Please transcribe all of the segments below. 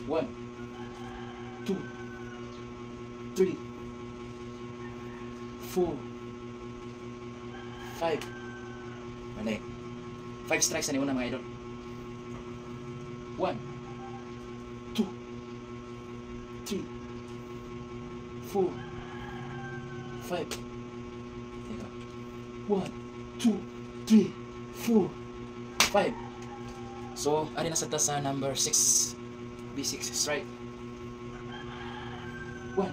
1, 2, 3, 4, 5. Balik. 5 strikes na una mga idol. 1, 2, 3, 4, 5. 1, 2, 3, 4, 5. So, ari na sa sa number 6. B6 strike. 1,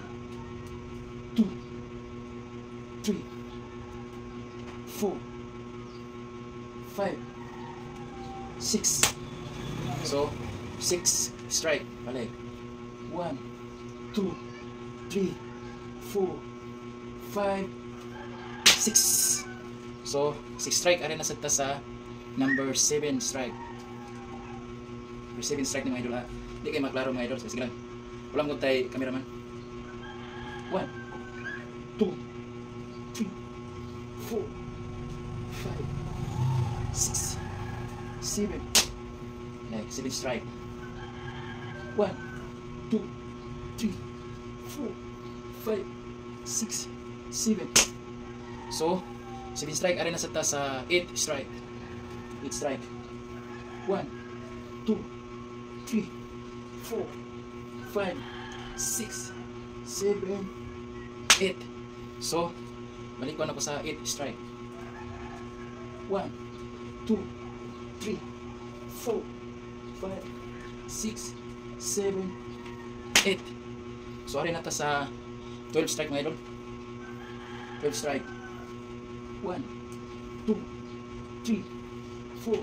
2, 3, 4, 5, 6. So, 6 strike. Balik. 1, 2, 3, 4, 5, 6. So, 6 strike. Ari na sa number 7 strike. Number 7 strike ni mga idol ha. Hindi kayo maklaro mga idol. Sige lang. Walang mo tayo cameraman. 1, 2, 3, 4, 5, 6, 7. Like 7 strike. 1, 2, 3, 4, 5, 6, 7. So, 7 strike. Ari na sa 8 strike. 8 strike. 1, 2, 3, 4, 5, 6, 7, 8. So, balik ko na po sa 8 strike. 1, 2, 3, 4, 5, 6, 7, 8. So, ari na ta sa 12 strike mga idol. 12 strike. 1, 2, 3, 4,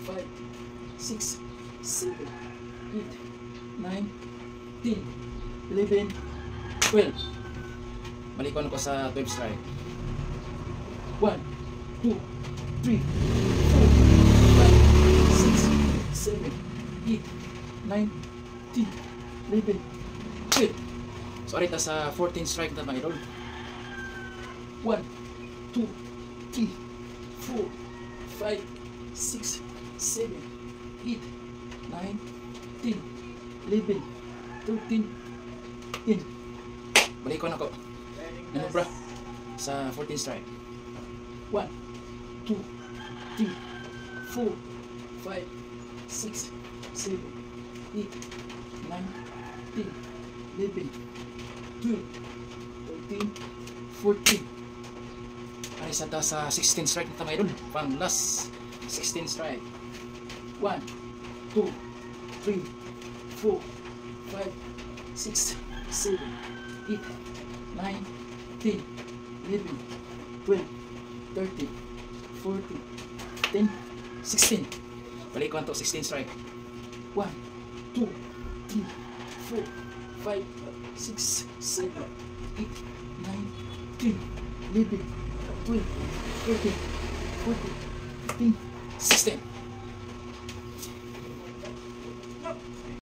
5, 6, 7, 8, 9, 10, 11, 12. Balik ko na po sa 12 strike. 1, 2, 3, 4, 5, 6, 7, 8, 9, 10, 11, 12. So, arita sa 14 strike na mga idol. 1, 2, 3, 4, 5, 6, 7, 8, 9, 10, 11, 13, 10. Balik ko na ko. Nanubra sa 14 strike. 1, 2, 3, 4, 5, 6, 7, 8, 9, 10, 11, 12, 13, 14. Ay sa sa 16 strike na mga idol. Pang last 16 strike. 1, 2, 3, 4, 5, 6, 7, 8, 9, 10, 11, 12, 13, 14, 10, 16. Balik ko to 16 strike. 1, 2, 3, 4, 5, 6, 7, 8, 9, 10, 11, 12, 13, 14, 15, 16.